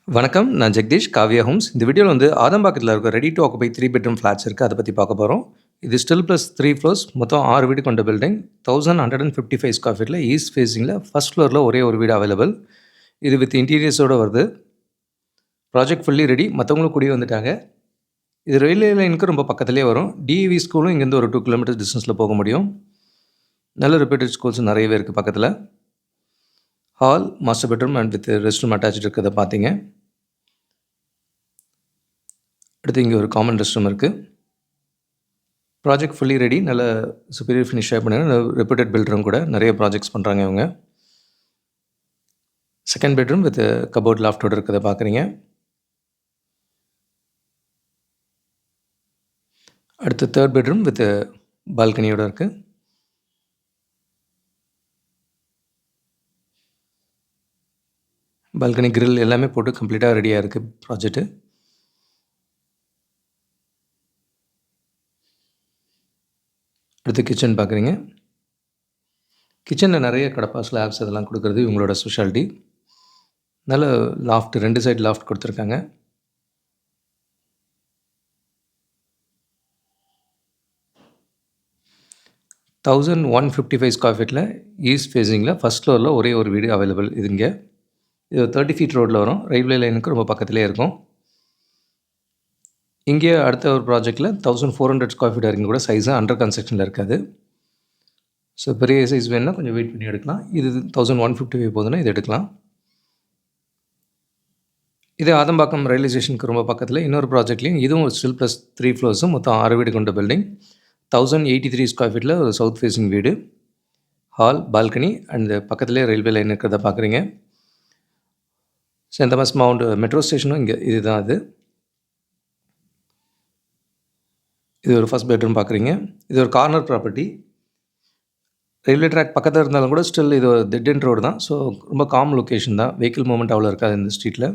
வணக்கம். நான் ஜெகதீஷ், காவியா ஹோம்ஸ். இந்த வீடியோல ஆதம்பாக்கத்தில இருக்க ready to occupy 3 bedroom flats இருக்கு. அத பத்தி பார்க்க போறோம். இது ஸ்டில் பிளஸ் 3 ஃப்ளோர்ஸ். மொத்தம் 6 வீடு கொண்ட பில்டிங். 1155 ஸ்கொயர் ஃபீட்ல ஈஸ்ட் ஃபேசிங்ல ஃபர்ஸ்ட் ஃப்ளோர்ல ஒரே ஒரு வீடு அவைலபிள். இது வித் இன்டீரியர்ஸோட வருது. Project fully ready. மத்தவங்களும் குடி வந்துட்டாங்க. இது ரயில்வே லைனுக்கு ரொம்ப பக்கத்திலேயே வரும். டிஇவி ஸ்கூலும் இங்கேருந்து ஒரு 2 கிலோமீட்டர் டிஸ்டன்ஸ்ல போக முடியும். நல்ல ரெப்யூட்டட் ஸ்கூல்ஸ் நிறையவே இருக்கு பக்கத்தில. Hall, master bedroom and with rest room attached இருக்கிறத பார்த்தீங்க. அடுத்து இங்கே ஒரு காமன் ரெஸ்ட் ரூம் இருக்குது. Project fully ready. நல்ல சுப்பீரியர் ஃபினிஷாக பண்ணாங்க. ரெப்யூட்டட் பில்டரும் கூட நிறைய ப்ராஜெக்ட்ஸ் பண்ணுறாங்க இவங்க. செகண்ட் பெட்ரூம் வித் கபோர்ட் லாஃப்டோடு இருக்கிறத பார்க்குறீங்க. அடுத்து தேர்ட் பெட்ரூம் வித் பால்கனியோடு இருக்குது. பால்கனி கிரில் எல்லாமே போட்டு கம்ப்ளீட்டாக ரெடியாக இருக்குது ப்ராஜெக்ட்டு. அடுத்து கிச்சன் பார்க்குறீங்க. கிச்சனில் நிறைய கடப்பா ஸ்லாப்ஸ் அதெல்லாம் கொடுக்குறது இவங்களோட ஸ்பெஷாலிட்டி. நல்ல லாஃப்ட் 2 சைடு லாஃப்ட் கொடுத்துருக்காங்க. (1155) ஸ்கொயர் ஃபீட்டில் ஈஸ்ட் ஃபேஸிங்கில் ஃபஸ்ட் ஃப்ளோரில் ஒரே ஒரு வீடு அவைலபிள். இது இங்கே இது 30 ஃபீட் ரோட்டில் வரும். ரயில்வே லைனுக்கு ரொம்ப பக்கத்துலேயே இருக்கும். இங்கே அடுத்த ஒரு ப்ராஜெக்டில் 1400 ஸ்கொயர் ஃபீட் வரைக்கும் கூட சைஸாக அண்டர் கன்ஸ்ட்ரக்ஷனில் இருக்காது. ஸோ பெரிய சைஸ் வேணுன்னா கொஞ்சம் வெயிட் பண்ணி எடுக்கலாம். இது 1155 போகுதுன்னா இது எடுக்கலாம். இது ஆதம்பாக்கம் ரயில்வே ஸ்டேஷனுக்கு ரொம்ப பக்கத்தில் இன்னொரு ப்ராஜெக்ட்லேயும் இதுவும் ஸ்டில் ப்ளஸ் 3 ஃப்ளோர்ஸும் மொத்தம் 6 வீடு கொண்ட பில்டிங். 1083 ஸ்கொயர் ஃபீட்டில் ஒரு சவுத் ஃபேஸிங் வீடு. ஹால், பால்கனி அண்ட் பக்கத்துலேயே ரயில்வே லைன் இருக்கிறத பார்க்குறீங்க. சென்ட் தாமஸ் மவுண்ட் மெட்ரோ ஸ்டேஷனும் இங்கே இதுதான் அது. இது ஒரு ஃபஸ்ட் பெட்ரூம் பார்க்குறீங்க. இது ஒரு கார்னர் ப்ராப்பர்ட்டி. ரயில்வே ட்ராக் பக்கத்தில் இருந்தாலும் கூட ஸ்டில் இது ஒரு டெட் எண்ட் ரோடு தான். ஸோ ரொம்ப காம் லொக்கேஷன் தான். வெஹிக்கிள் மூவ்மெண்ட் அவ்வளோ இருக்காது இந்த ஸ்ட்ரீட்டில்.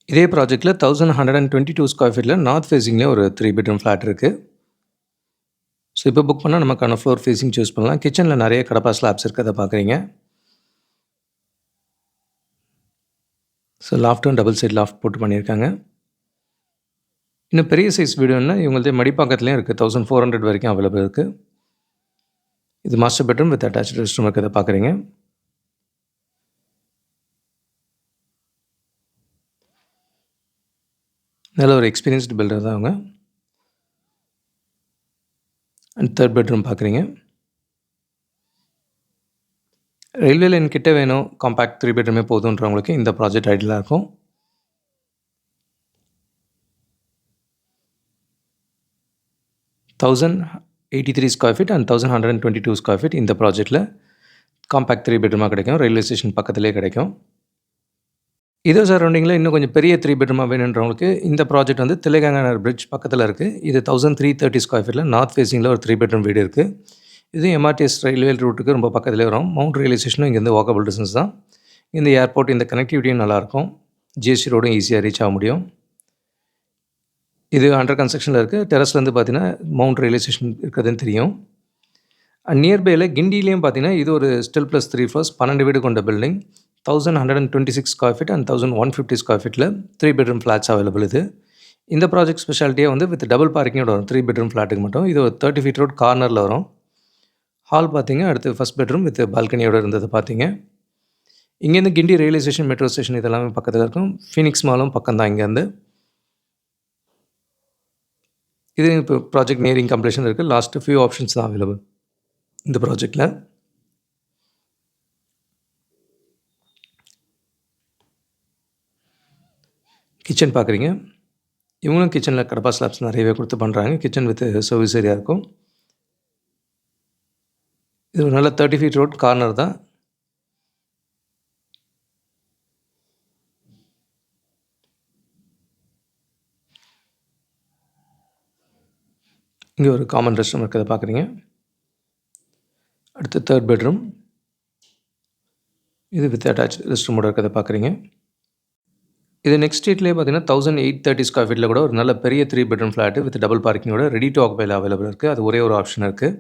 இதே ப்ராஜெக்ட்டில் 1122 ஸ்கொயர் ஃபீட்டில் நார்த் ஃபேஸிங்லேயே ஒரு 3 பெட்ரூம் ஃப்ளாட் இருக்குது. ஸோ இப்போ புக் பண்ணால் நமக்கான ஃப்ளோர் ஃபேஸிங் சூஸ் பண்ணலாம். கிச்சனில் நிறைய கடப்பா ஸ்லாப்ஸ் இருக்கிறத பார்க்குறீங்க. ஸோ லாஃப்ட்டும் டபுள் சைட் லாஃப்ட் போட்டு பண்ணியிருக்காங்க. இன்னும் பெரிய சைஸ் வீடுன்னா இவங்கள்ட்ட மடிப்பாக்கத்துலேயும் இருக்குது. 1400 வரைக்கும் அவைலபிள் இருக்குது. இது master bedroom with attached rest room இருக்கிறத பார்க்குறீங்க. நல்ல ஒரு எக்ஸ்பீரியன்ஸ்டு பில்டர் தான் அவங்க. அண்ட் தேர்ட் பெட்ரூம் பார்க்குறீங்க. ரயில்வே லைன் கிட்டே வேணும், காம்பேக்ட் 3 பெட்ரூமே போதுன்றவங்களுக்கு இந்த ப்ராஜெக்ட் ஐடியலாக இருக்கும். (1083 square feet and 1122 square feet இந்த ப்ராஜெக்ட்டில் காம்பேக்ட் 3 பெட்ரூமாக கிடைக்கும். ரயில்வே ஸ்டேஷன் பக்கத்துலேயே கிடைக்கும். இதே சரௌண்டிங்கில் இன்னும் கொஞ்சம் பெரிய 3 பெட்ரூமாக வேணுன்றவங்களுக்கு இந்த ப்ராஜெக்ட் தில்லைகாங்கனர் பிரிட்ஜ் பக்கத்தில் இருக்குது. இது 1330 ஸ்கொயர் ஃபீட்டில் நார்த் ஃபேஸிங்கில் ஒரு 3 பெட்ரூம் வீடு இருக்குது. இது எம்ஆர்டிஎஸ் ரயில்வே ரூட்டுக்கு ரொம்ப பக்கத்துலேயே வரும். மவுண்ட் ரயில்வே ஸ்டேஷனும் இங்கேருந்து வாக்கபிள் டிஸ்டன்ஸ் தான். இந்த ஏர்போர்ட் இந்த கனெக்டிவிட்டியும் நல்லாயிருக்கும். ஜிஎஸ்டி ரோடும் ஈஸியாக ரீச் ஆக முடியும். இது அண்டர் கன்ஸ்ட்ரக்ஷனில் இருக்குது. டெரஸ்லேருந்து பார்த்தீங்கன்னா மவுண்ட் ரயில்வே ஸ்டேஷன் இருக்கிறதுன்னு தெரியும். அண்ட் நியர்பையில் கிண்டிலையும் பார்த்தீங்கன்னா இது ஒரு ஸ்டில் ப்ளஸ் 3 ஃப்ளோர்ஸ் 12 வீடு கொண்ட building. 1126 square feet and 1150 square ஃபீட்டில் 3 பெட்ரூம் ஃப்ளாட்ஸ் அவைலபிள் இது. இந்த ப்ராஜெக்ட் ஸ்பெஷாலிட்டியாக வித் டபுள் பார்க்கிங்கோட வரும். 3 பெட்ரூம் ஃப்ளாட்டுக்கு மட்டும். இது ஒரு 30 ஃபீட் ரோட் கார்னரில் வரும். ஹால் பார்த்தீங்க. அடுத்து ஃபஸ்ட் பெட்ரூம் வித் பால்கனியோடு இருந்தது பார்த்தீங்க. இங்கேருந்து கிண்டி ரயில்வே ஸ்டேஷன், மெட்ரோ ஸ்டேஷன் இதெல்லாமே பக்கத்தில் இருக்கும். ஃபீனிக்ஸ் மாலும் பக்கம் தான் இங்கேருந்து. இது இப்போ ப்ராஜெக்ட் நியரிங் கம்ப்ளீஷன் இருக்குது. லாஸ்ட்டு ஃபியூ ஆப்ஷன்ஸ் தான் அவைலபிள் இந்த ப்ராஜெக்டில். கிச்சன் பார்க்குறீங்க. இவங்களும் கிச்சனில் கடப்பா ஸ்லாப்ஸ் நிறையவே கொடுத்து பண்ணுறாங்க. கிச்சன் வித் சர்வீஸ் ஏரியா இருக்கும். இது ஒரு நல்ல 30 ஃபீட் ரோட் கார்னர் தான். இங்கே ஒரு காமன் ரெஸ்ட் ரூம் இருக்கிறத பார்க்குறீங்க. அடுத்து தேர்ட் பெட்ரூம். இது வித் அட்டாச் ரெஸ்ட் ரூமோட இருக்கிறத பார்க்குறீங்க. இது நெக்ஸ்ட் ஸ்ட்ரீட்லேயே பார்த்தீங்கன்னா 1830 ஸ்கொயர் ஃபீட்டில் கூட ஒரு நல்ல பெரிய 3 பெட்ரூம் ஃப்ளாட்டு வித் டபுள் பார்க்கிங்கோட ரெடி டு ஆக்குபைல அவைலபிள் இருக்குது. அது ஒரே ஒரு ஆப்ஷன் இருக்குது.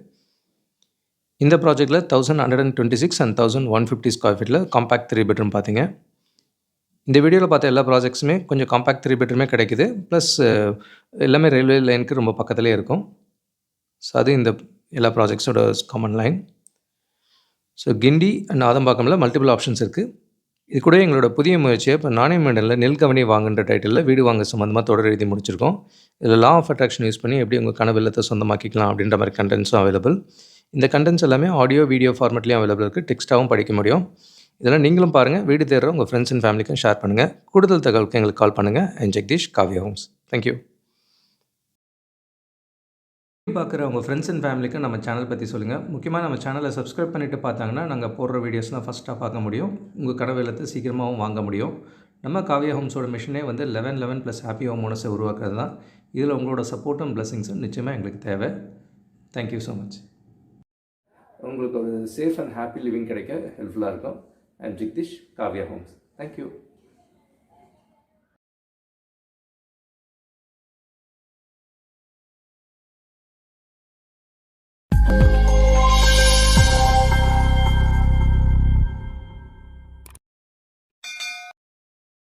இந்த ப்ராஜெக்ட்டில் 1126 அண்ட் 1150 ஸ்கொயர் ஃபீட்டில் காம்பேக்ட் 3 பெட்ரூம் பார்த்தீங்க. இந்த வீடியோவில் பார்த்த எல்லா ப்ராஜெக்ட்ஸுமே கொஞ்சம் காம்பேக்ட் 3 பெட்ரூமே கிடைக்குது. ப்ளஸ் எல்லாமே ரயில்வே லைனுக்கு ரொம்ப பக்கத்துலேயே இருக்கும். ஸோ அது இந்த எல்லா ப்ராஜெக்ட்ஸோட common line. So Guindy and ஆதம்பாக்கமில் மல்டிபிள் ஆப்ஷன்ஸ் இருக்குது. இது கூட எங்களோட புதிய முயற்சியை இப்போ நாணயமேடலில் நெல்கவனி வாங்குன்ற டைட்டிலில் வீடு வாங்க சம்மந்தமாக தொடர் எழுதி முடிச்சிருக்கோம். இதில் லா ஆஃப் அட்ராக்ஷன் யூஸ் பண்ணி எப்படி உங்கள் கனவு இல்லத்தை சொந்தமாக்கிக்கலாம் அப்படின்ற மாதிரி கண்டென்ட்ஸும் அவைலபிள். இந்த கண்டென்ட்ஸ் எல்லாமே ஆடியோ வீடியோ ஃபார்மேட்லேயும் அவைலபிள் இருக்குது. டெக்ஸ்ட்டாகவும் படிக்க முடியும். இதெல்லாம் நீங்களும் பாருங்கள். வீடு தேடுற உங்கள் ஃப்ரெண்ட்ஸ் அண்ட் ஃபேமிலிக்கும் ஷேர் பண்ணுங்கள். கூடுதல் தகவலுக்கு எங்களுக்கு கால் பண்ணுங்கள். And Jagadish, Kavya homes. Thank you. பார்க்குற உங்கள் ஃப்ரெண்ட்ஸ் அண்ட் ஃபேமிலிக்கு நம்ம சேனல் பற்றி சொல்லுங்கள். முக்கியமாக நம்ம சேனலை சப்ஸ்கிரைப் பண்ணிவிட்டு பார்த்தாங்கன்னா நாங்கள் போடுற வீடியோஸ்லாம் ஃபஸ்ட்டாக பார்க்க முடியும். உங்கள் கனவு இல்லத்தை சீக்கிரமாகவும் வாங்க முடியும். நம்ம காவ்யா ஹோம்ஸோட மிஷனே வந்து 11 ப்ளஸ் ஹாப்பி ஹோம் ஓனர்ஸை உருவாக்குறது தான். இதில் உங்களோட சப்போர்ட்டும் பிளஸிங்ஸும் நிச்சயமாக எங்களுக்கு தேவை. Thank you so much. உங்களுக்கு ஒரு சேஃப் அண்ட் ஹாப்பி லிவிங் கிடைக்க ஹெல்ப்ஃபுல்லாக இருக்கும். I am Jagadish, Kavya homes. Thank you.